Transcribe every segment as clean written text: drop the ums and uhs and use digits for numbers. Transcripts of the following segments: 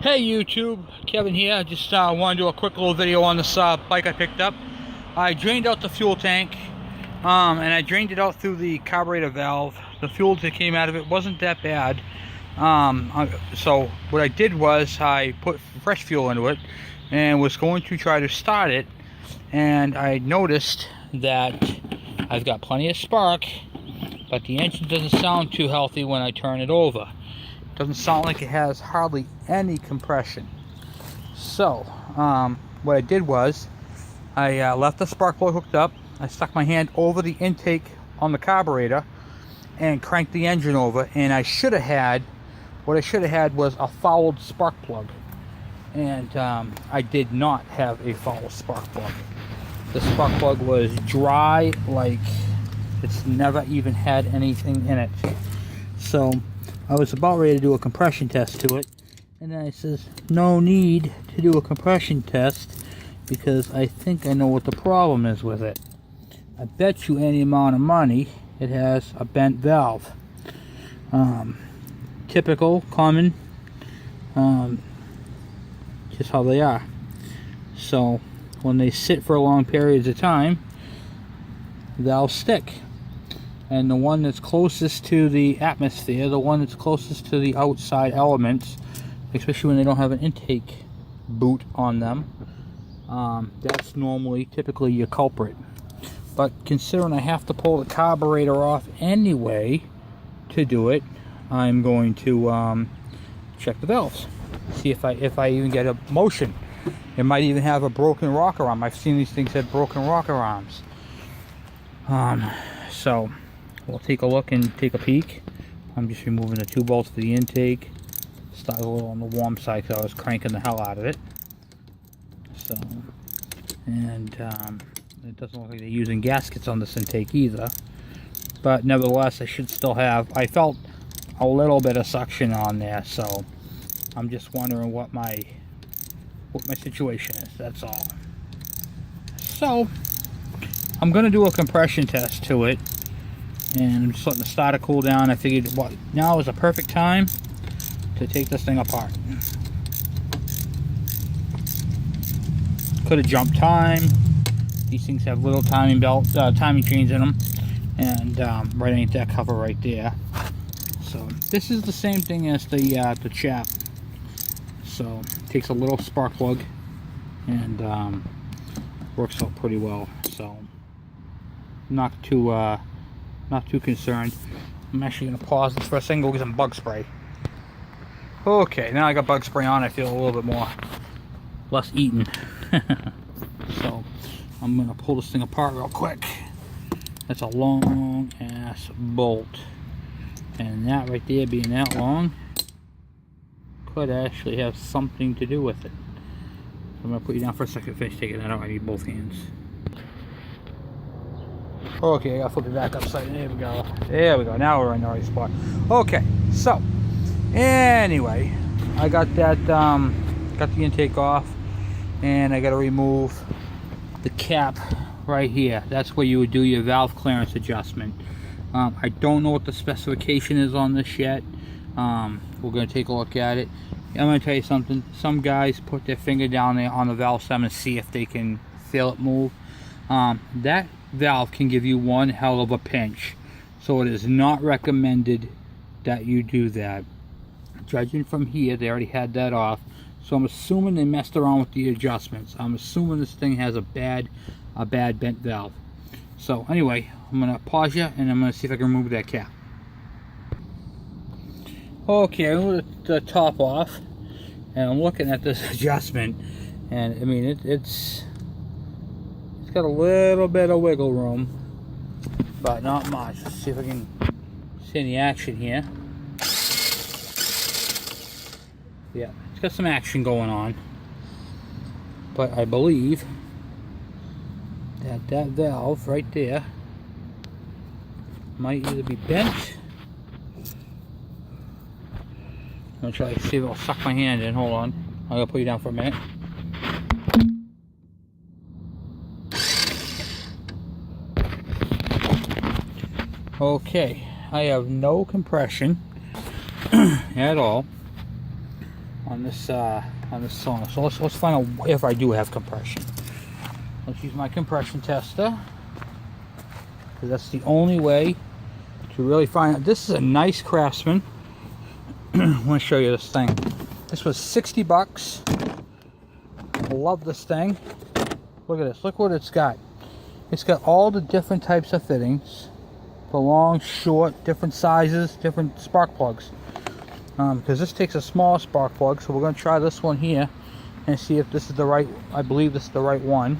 Hey YouTube, Kevin here. Just want to do a quick little video on this bike I picked up. I drained out the fuel tank, and I drained it out through the carburetor valve. The fuel that came out of it wasn't that bad. So what I did was I put fresh fuel into it and was going to try to start it, and I noticed that I've got plenty of spark, but the engine doesn't sound too healthy when I turn it over. Doesn't sound like it has hardly any compression. So what I did was I left the spark plug hooked up. I stuck my hand over the intake on the carburetor and cranked the engine over, and what I should have had was a fouled spark plug, and I did not have a foul spark plug. The spark plug was dry, like it's never even had anything in it. So I was about ready to do a compression test to it, and then I says, no need to do a compression test because I think I know what the problem is with it. I bet you any amount of money it has a bent valve. Typical, common, just how they are. So when they sit for long periods of time, valves stick. And the one that's closest to the atmosphere, the one that's closest to the outside elements, especially when they don't have an intake boot on them, that's typically your culprit. But considering I have to pull the carburetor off anyway to do it, I'm going to check the valves, see if I even get a motion. It might even have a broken rocker arm. I've seen these things have broken rocker arms. So we'll take a look and take a peek. I'm just removing the two bolts for the intake. Started a little on the warm side because I was cranking the hell out of it. So, and it doesn't look like they're using gaskets on this intake either. But nevertheless, I should still have. I felt a little bit of suction on there, so I'm just wondering what my situation is. That's all. So I'm gonna do a compression test to it. And I'm just letting the starter cool down. I figured now is a perfect time to take this thing apart. Could have jumped time. These things have little timing chains in them, and right underneath that cover right there. So this is the same thing as the chap. So it takes a little spark plug and works out pretty well. So not too concerned. I'm actually going to pause this for a second, go get some bug spray. Okay, now I got bug spray on, I feel a little bit less eaten. So I'm going to pull this thing apart real quick. That's a long ass bolt, and that right there being that long could actually have something to do with it. So I'm going to put you down for a second, finish taking that out. I need both hands. Okay, I gotta flip it back upside. There we go. There we go. Now we're in the right spot. Okay, so anyway, I got that got the intake off, and I gotta remove the cap right here. That's where you would do your valve clearance adjustment. I don't know what the specification is on this yet. We're gonna take a look at it. I'm gonna tell you something. Some guys put their finger down there on the valve stem and see if they can feel it move. That valve can give you one hell of a pinch, so it is not recommended that you do that. Judging from here, they already had that off, so I'm assuming they messed around with the adjustments. I'm assuming this thing has a bad bent valve. So anyway, I'm gonna pause you and I'm gonna see if I can remove that cap. Okay, I'm gonna get the top off, and I'm looking at this adjustment, and I mean it's got a little bit of wiggle room, but not much. Let's see if I can see any action here. Yeah, it's got some action going on, but I believe that valve right there might either be bent. I'm gonna try to see if it'll suck my hand in. Hold on, I'm gonna put you down for a minute. Okay, I have no compression at all. on this cylinder. So let's find out if I do have compression. Let's use my compression tester, because that's the only way to really find out. This is a nice Craftsman. I want to show you this thing. This was 60 bucks. I love this thing. Look at this. Look what it's got. It's got all the different types of fittings. The long, short, different sizes, different spark plugs. Because this takes a small spark plug, so we're going to try this one here and see if this is the right, I believe this is the right one.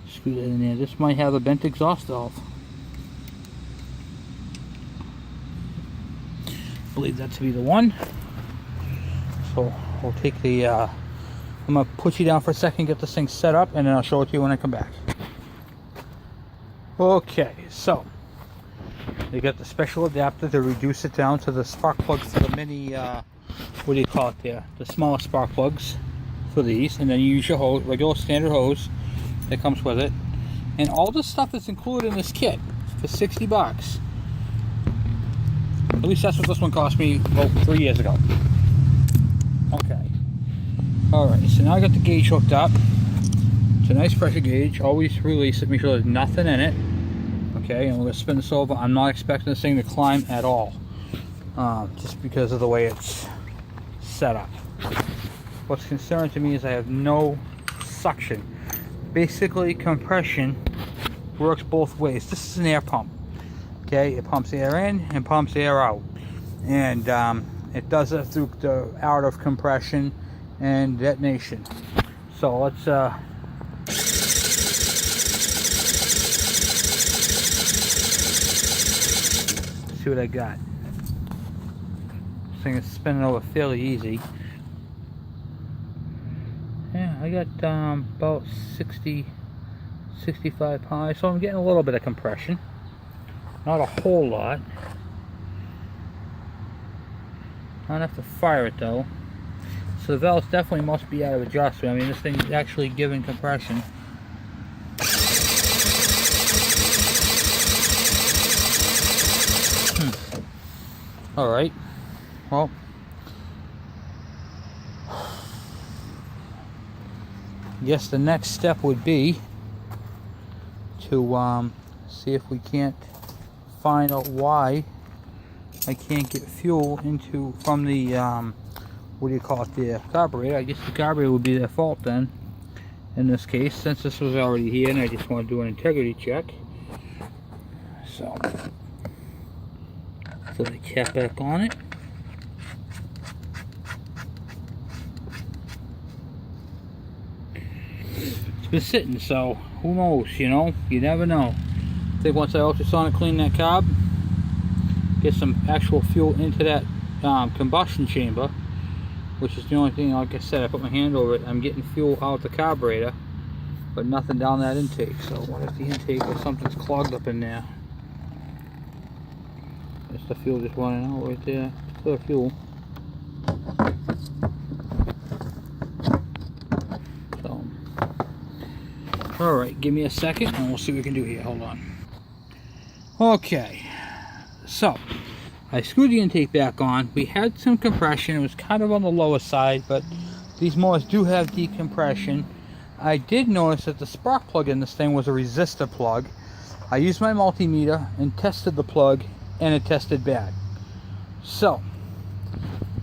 Screw that in there. This might have a bent exhaust valve. I believe that to be the one. So we'll take the, I'm going to put you down for a second, get this thing set up, and then I'll show it to you when I come back. Okay, so they got the special adapter to reduce it down to the spark plug for the mini, what do you call it there? The smaller spark plugs for these, and then you use your hose, regular standard hose that comes with it. And all this stuff is included in this kit for 60 bucks. At least that's what this one cost me about 3 years ago. Okay. Alright, so now I got the gauge hooked up. It's a nice pressure gauge. Always release it, make sure there's nothing in it. Okay, and we're going to spin this over. I'm not expecting this thing to climb at all. Just because of the way it's set up. What's concerning to me is I have no suction. Basically, compression works both ways. This is an air pump. Okay, it pumps air in and pumps air out. And it does it through the out of compression and detonation. So let's see what I got. This thing is spinning over fairly easy. Yeah, I got about 65 pounds, so I'm getting a little bit of compression. Not a whole lot. I don't have to fire it though. So the valves definitely must be out of adjustment. I mean, this thing's actually giving compression. Alright. Well. I guess the next step would be to see if we can't find out why I can't get fuel into from the what do you call it, the carburetor. I guess the carburetor would be their fault then in this case, since this was already here and I just want to do an integrity check. So put the cap back on it. It's been sitting, so who knows, you know, you never know. I think once I ultrasonic clean that carb, get some actual fuel into that combustion chamber, which is the only thing, like I said, I put my hand over it, I'm getting fuel out the carburetor, but nothing down that intake. So what if the intake or something's clogged up in there? That's the fuel just running out right there. Clear fuel. So, alright, give me a second and we'll see what we can do here. Hold on. Okay, so I screwed the intake back on. We had some compression. It was kind of on the lower side, but these motors do have decompression. I did notice that the spark plug in this thing was a resistor plug. I used my multimeter and tested the plug, and it tested bad. So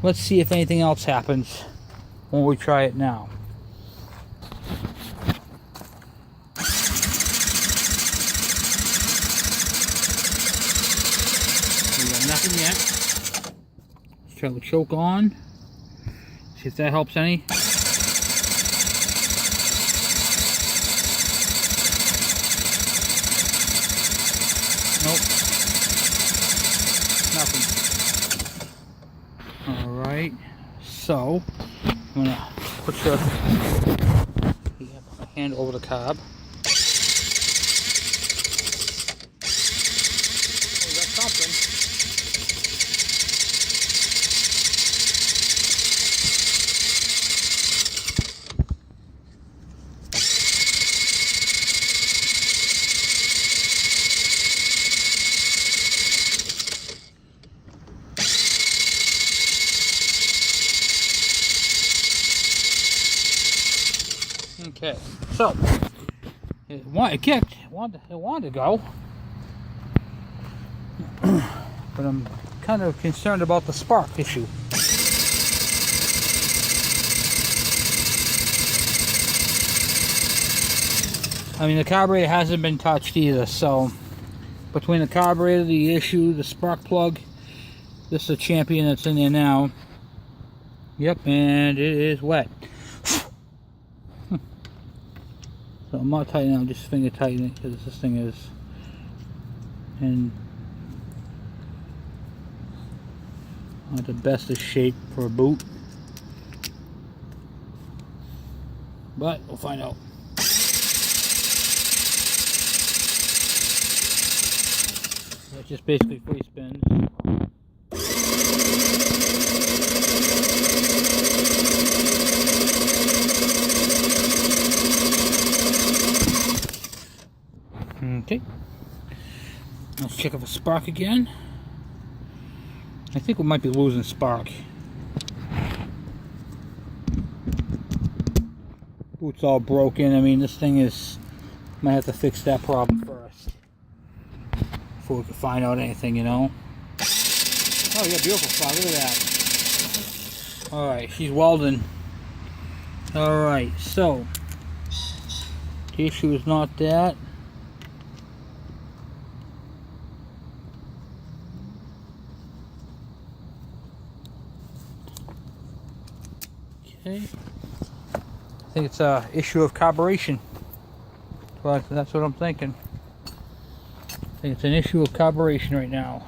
let's see if anything else happens when we try it now. Nothing yet. Let's try the choke on. See if that helps any. Nope. Nothing. Alright. So, I'm gonna put my hand over the carb. Oh, we got something. Okay, so it kicked. It wanted to go, but I'm kind of concerned about the spark issue. I mean, the carburetor hasn't been touched either, so between the carburetor, the issue, the spark plug, this is a champion that's in there now. Yep, and it is wet. So I'm not tightening, I'm just finger tightening because this thing is in not the best of shape for a boot. But we'll find out. It just basically free spins. Okay. Let's check if a spark again. I think we might be losing spark. Boot's all broken. I mean, this thing is... Might have to fix that problem first before we can find out anything, you know. Oh, yeah, beautiful spot. Look at that. Alright, she's welding. Alright, so the issue is not that. Okay. I think it's a issue of carburation. But that's what I'm thinking. I think it's an issue of carburation right now.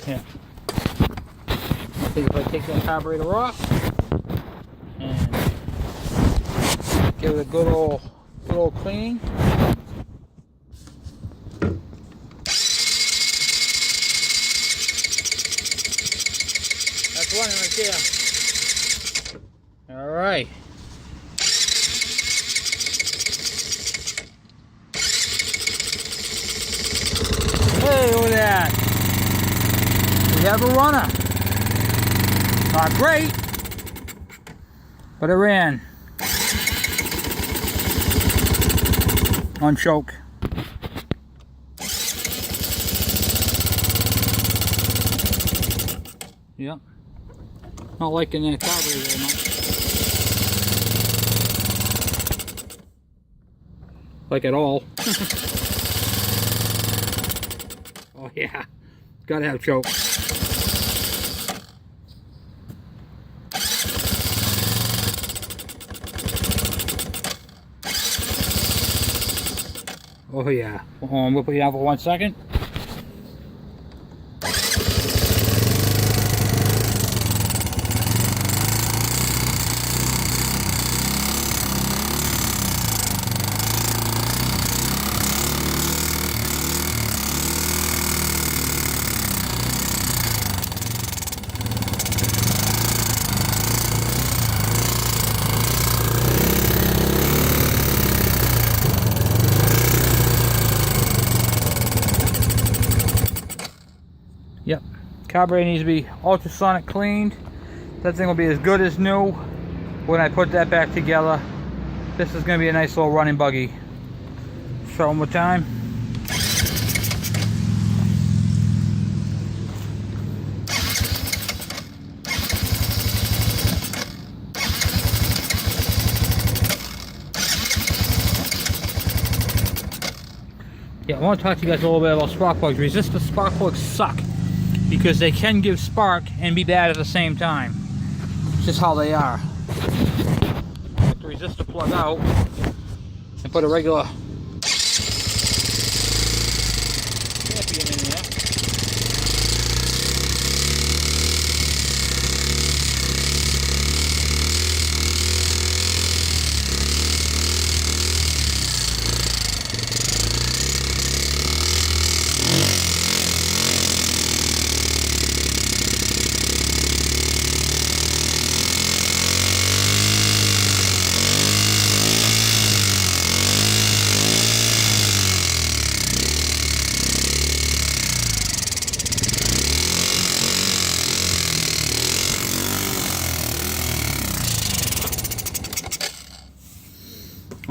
Yeah. I think if I take that carburetor off and give it a good old cleaning. That's running right there. All right. Hey, look at that. We have a runner. Not great, but it ran. On choke. Yep. Not liking that carburetor very much. Like at all. Oh yeah. Gotta have choke. Oh yeah. I'm gonna put you down for 1 second. Yep, carburetor needs to be ultrasonic cleaned. That thing will be as good as new when I put that back together. This is going to be a nice little running buggy. Show one more time. Yeah, I want to talk to you guys a little bit about spark plugs. Resistor spark plugs suck because they can give spark and be bad at the same time. It's just how they are. Take the resistor plug out and put a regular champion in there.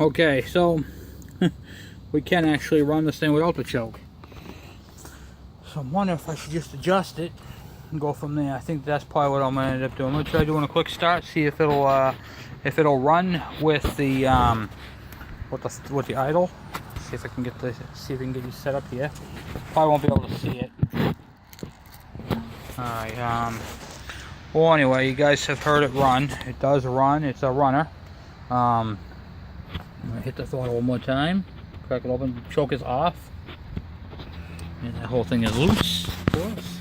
Okay, so we can actually run this thing without the choke. So I'm wondering if I should just adjust it and go from there. I think that's probably what I'm gonna end up doing. I'm gonna try doing a quick start, see if it'll run with the idle. See if I can get you set up here. Probably won't be able to see it. Alright, well anyway, you guys have heard it run. It does run, it's a runner. I'm gonna hit the throttle one more time. Crack it open, choke is off. And that whole thing is loose, of course.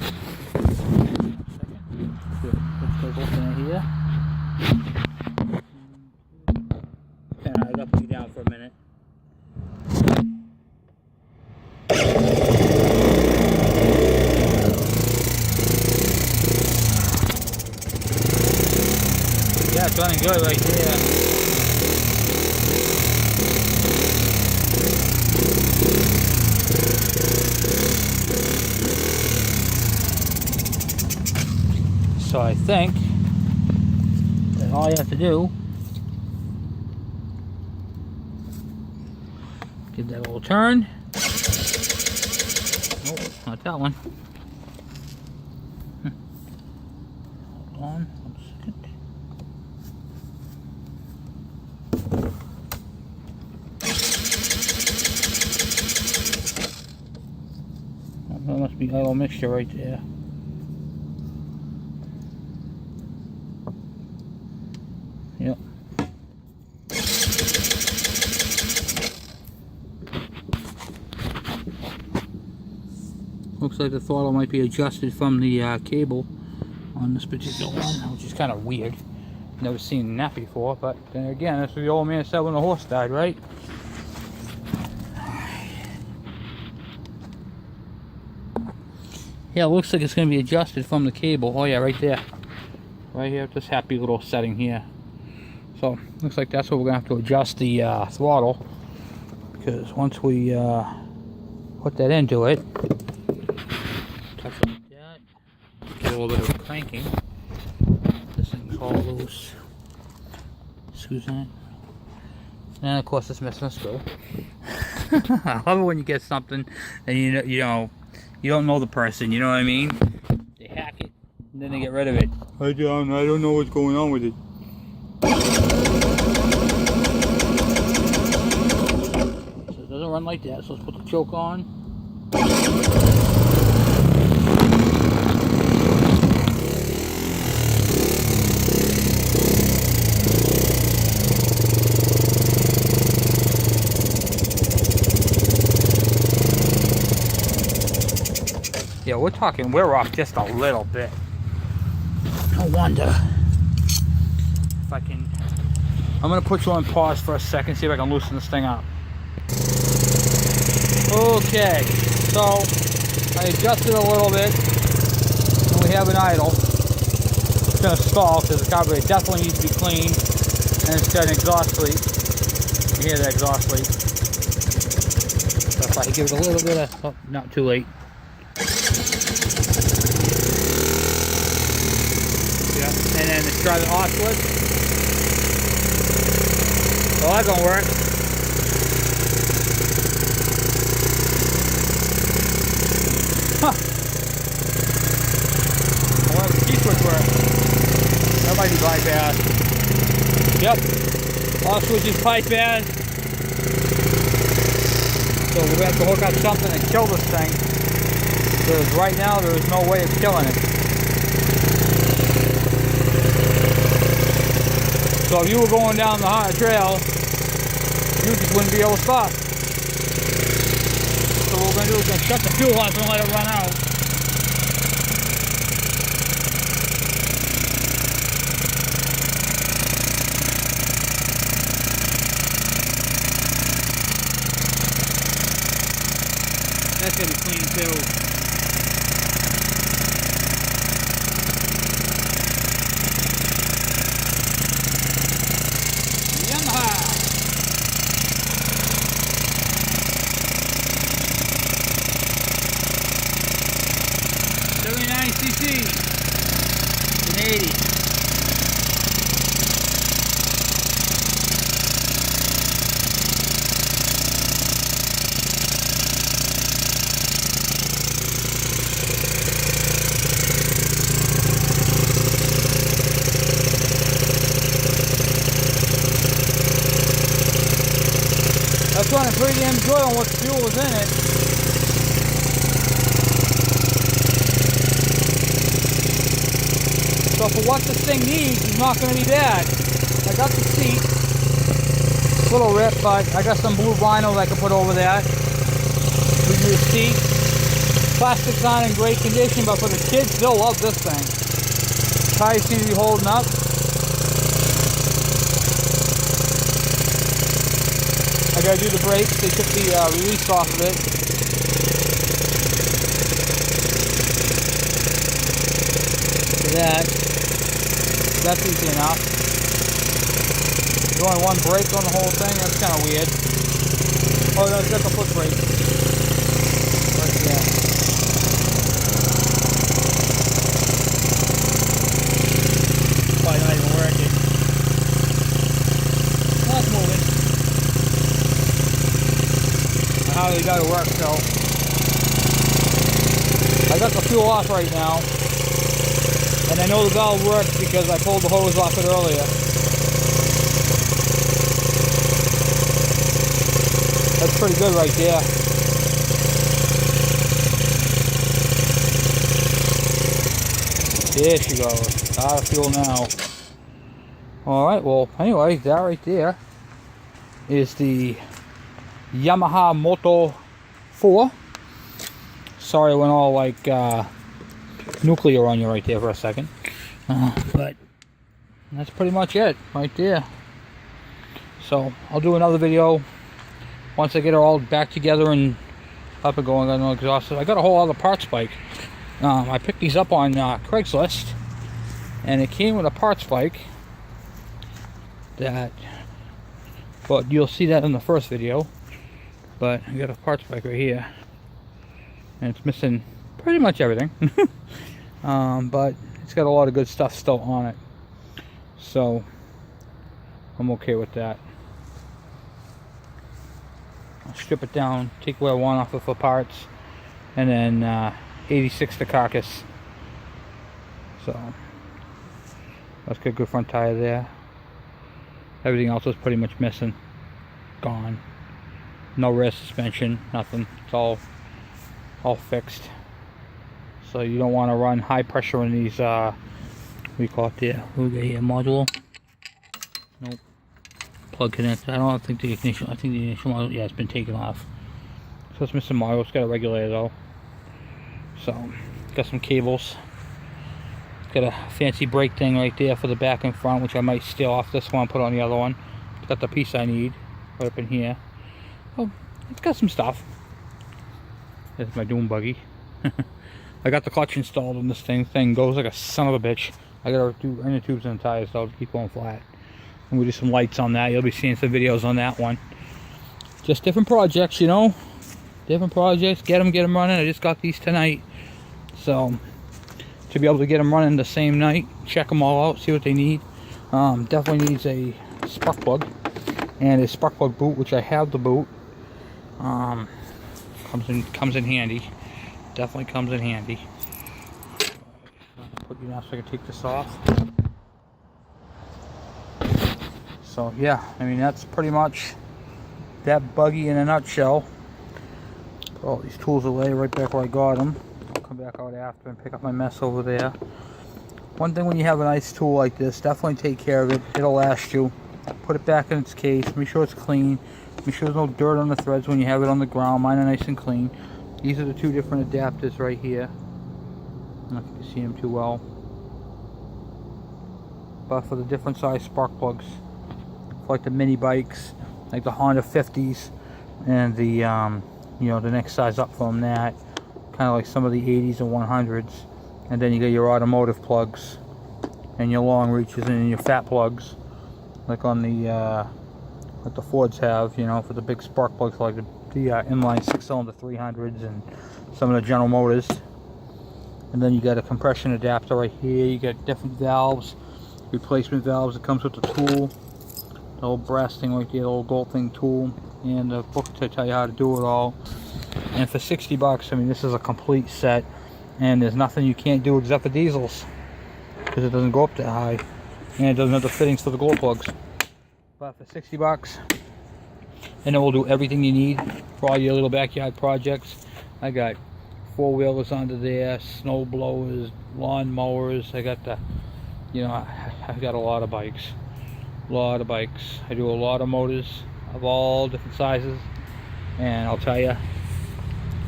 Let's go open it here. And I'd up and down for a minute. Yeah, it's running good right there. So I think that all you have to do, give that a little turn. Nope, not that one. Hold on 1 second. Oh, that must be idle mixture right there. Yep. Looks like the throttle might be adjusted from the cable on this particular one, which is kind of weird. Never seen that before, but then again, that's what the old man said when the horse died, right? Yeah, it looks like it's going to be adjusted from the cable. Oh yeah, right there. Right here, this happy little setting here. So, looks like that's what we're going to have to adjust the throttle, because once we put that into it, touch it like that, get a little bit of cranking. This thing's all loose. Screws in it. And of course it's missing a screw. I love it when you get something and you don't know the person, you know what I mean? They hack it and then they get rid of it. I don't know what's going on with it. So it doesn't run like that, so let's put the choke on. Yeah, we're talking, we're off just a little bit. No wonder. If I can, I'm gonna put you on pause for a second, see if I can loosen this thing up. Okay, so I adjusted a little bit, and we have an idle. It's gonna stall because the carburetor definitely needs to be cleaned, and it's got an exhaust leak. You hear that exhaust leak. So if I give it a little bit of, oh, not too late. Yeah, and then let's try the off switch. Well, that don't work. Huh. Well, the key switch work. That might be bypass. Yep. Off switch is bypass. So we're gonna have to hook up something and kill this thing. Because right now there is no way of killing it. So if you were going down the hot trail, you just wouldn't be able to stop. So what we're going to do is going to shut the fuel off and let it run out. That's going to be clean too. Yamaha. 79cc. An 80. good on what fuel was in it. So for what this thing needs, it's not going to be bad. I got the seat. A little ripped, but I got some blue vinyl that I can put over that. We do the seat. Plastic's not in great condition, but for the kids, they'll love this thing. Tires seem to be holding up. I gotta do the brakes. They took the release off of it. So that's easy enough. There's only one brake on the whole thing. That's kind of weird. Oh, no, it's got the foot brake. Right there. Probably not even working. Well, it's moving. How they got to work, so I got the fuel off right now, and I know the valve works because I pulled the hose off it earlier. That's pretty good right there. There she goes. Out of fuel now. Alright, well, anyway, that right there is the Yamaha Moto 4. Sorry I went all like nuclear on you right there for a second. But that's pretty much it right there. So I'll do another video once I get it all back together and up and going. I'm exhausted. I got a whole other parts bike. I picked these up on Craigslist, and it came with a parts bike that, but you'll see that in the first video. But I got a parts bike right here, and it's missing pretty much everything. But it's got a lot of good stuff still on it, so I'm okay with that. I'll strip it down, take away one off it for parts, and then 86 the carcass. So that's got a good front tire there. Everything else was pretty much missing, gone. No rear suspension, nothing. It's all fixed. So you don't want to run high pressure in these what do you call it there? Look at here, module. Nope. Plug connector. I don't think the ignition. I think the ignition module, yeah, it's been taken off. So it's missing module. It's got a regulator though. So got some cables. Got a fancy brake thing right there for the back and front, which I might steal off this one, put on the other one. Got the piece I need right up in here. Oh, it's got some stuff. There's my dune buggy. I got the clutch installed in this thing. Thing goes like a son of a bitch. I gotta do inner tubes and tires though to keep going flat. And we'll do some lights on that. You'll be seeing some videos on that one. Just different projects, you know. Different projects. Get them running. I just got these tonight. So to be able to get them running the same night, check them all out, see what they need. Definitely needs a spark plug and a spark plug boot, which I have the boot. Comes in handy. Definitely comes in handy. I'll put you now so I can take this off. So yeah, I mean that's pretty much that buggy in a nutshell. Put all these tools away right back where I got them. I'll come back out after and pick up my mess over there. One thing when you have a nice tool like this, definitely take care of it. It'll last you. Put it back in its case. Make sure it's clean. Make sure there's no dirt on the threads when you have it on the ground. Mine are nice and clean. These are the two different adapters right here. I don't know if you can see them too well. But for the different size spark plugs, for like the mini bikes, like the Honda 50s, and the you know, the next size up from that, kind of like some of the 80s and 100s. And then you get your automotive plugs, and your long reaches, and your fat plugs, like on the like the Fords have, you know, for the big spark plugs, like the inline 6-cylinder 300s and some of the General Motors. And then you got a compression adapter right here. You got different valves, replacement valves. It comes with the tool, the old brass thing right there, the old gold thing tool, and a book to tell you how to do it all. And for 60 bucks, I mean, this is a complete set, and there's nothing you can't do except for diesels, because it doesn't go up that high, and it doesn't have the fittings for the glow plugs. But for 60 bucks, and it will do everything you need for all your little backyard projects. I got 4-wheelers under there, snow blowers, lawn mowers. I got the, you know, I've got a lot of bikes. I do a lot of motors of all different sizes, and I'll tell you,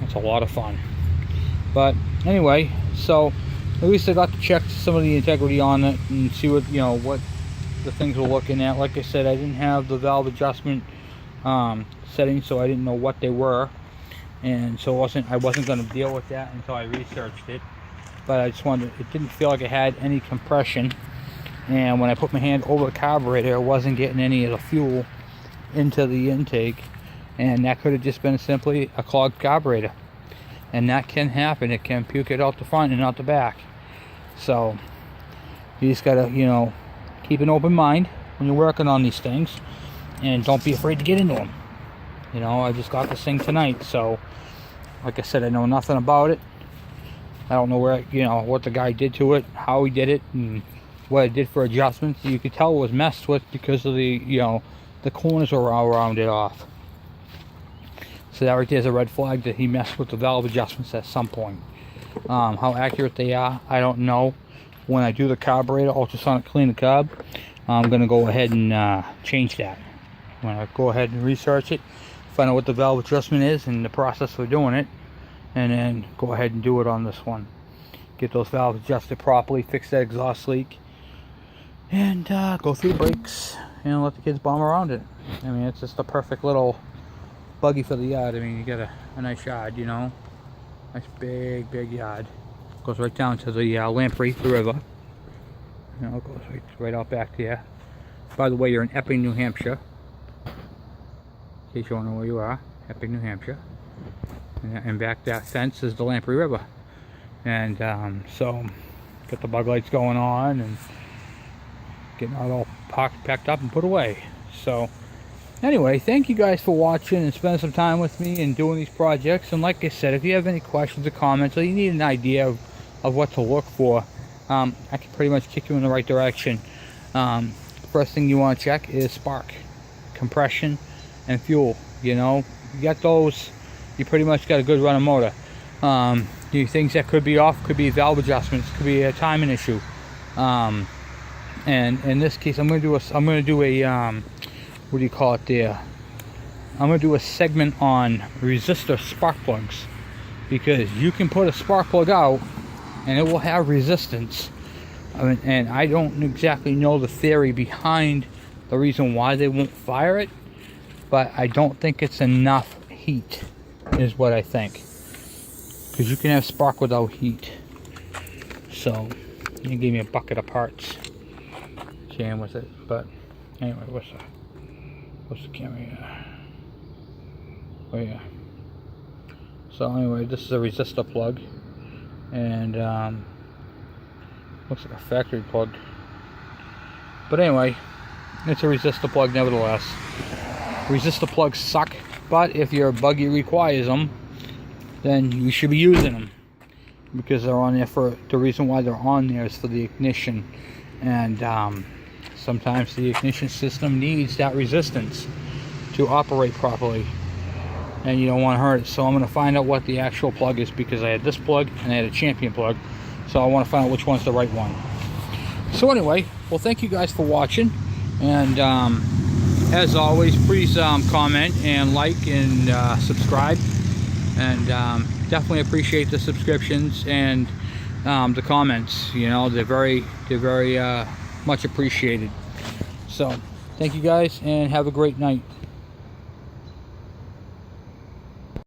it's a lot of fun. But anyway, so at least I got to check some of the integrity on it and see what, you know, what the things we're looking at. Like I said, I didn't have the valve adjustment settings, so I didn't know what they were, and so I wasn't going to deal with that until I researched it. But I just wanted, it didn't feel like it had any compression, and when I put my hand over the carburetor, I wasn't getting any of the fuel into the intake, and that could have just been simply a clogged carburetor, and that can happen. It can puke it out the front and out the back. So you just gotta, you know, keep an open mind when you're working on these things, and don't be afraid to get into them. You know, I just got this thing tonight, so like I said, I know nothing about it. I don't know where, you know, what the guy did to it, how he did it, and what it did for adjustments. You could tell it was messed with because of the, you know, the corners were all rounded off. So that right there is a red flag that he messed with the valve adjustments at some point. How accurate they are, I don't know. When I do the carburetor, ultrasonic clean the carb, I'm going to go ahead and change that. I'm going to go ahead and research it, find out what the valve adjustment is and the process for doing it, and then go ahead and do it on this one. Get those valves adjusted properly, fix that exhaust leak, and go through the brakes and let the kids bomb around it. I mean, it's just a perfect little buggy for the yard. I mean, you got a nice yard, you know, nice big yard. Goes right down to the Lamprey, the river. You know, it goes right out back there. By the way, you're in Epping, New Hampshire. In case you don't know where you are, Epping, New Hampshire. And back that fence is the Lamprey River. And so, got the bug lights going on and getting it all packed up and put away. So, anyway, thank you guys for watching and spending some time with me and doing these projects. And like I said, if you have any questions or comments, or you need an idea of what to look for, I can pretty much kick you in the right direction. First thing you want to check is spark, compression, and fuel. You know, you got those, you pretty much got a good running motor. The things that could be off could be valve adjustments, could be a timing issue. And in this case, I'm going to do a what do you call it there? I'm going to do a segment on resistor spark plugs, because you can put a spark plug out and it will have resistance. I mean, and I don't exactly know the theory behind the reason why they won't fire it, but I don't think it's enough heat is what I think, because you can have spark without heat. So he gave me a bucket of parts, jam with it. But anyway, what's the camera here? Oh yeah. So anyway, this is a resistor plug, and looks like a factory plug, but anyway, it's a resistor plug nevertheless. Resistor plugs suck, but if your buggy requires them, then you should be using them, because they're on there for the reason why they're on there is for the ignition, and sometimes the ignition system needs that resistance to operate properly, and you don't want to hurt it. So I'm going to find out what the actual plug is, because I had this plug and I had a Champion plug, so I want to find out which one's the right one. So anyway, well, thank you guys for watching, and as always, please comment and like and subscribe, and definitely appreciate the subscriptions and the comments. You know, they're very much appreciated. So thank you guys, and have a great night.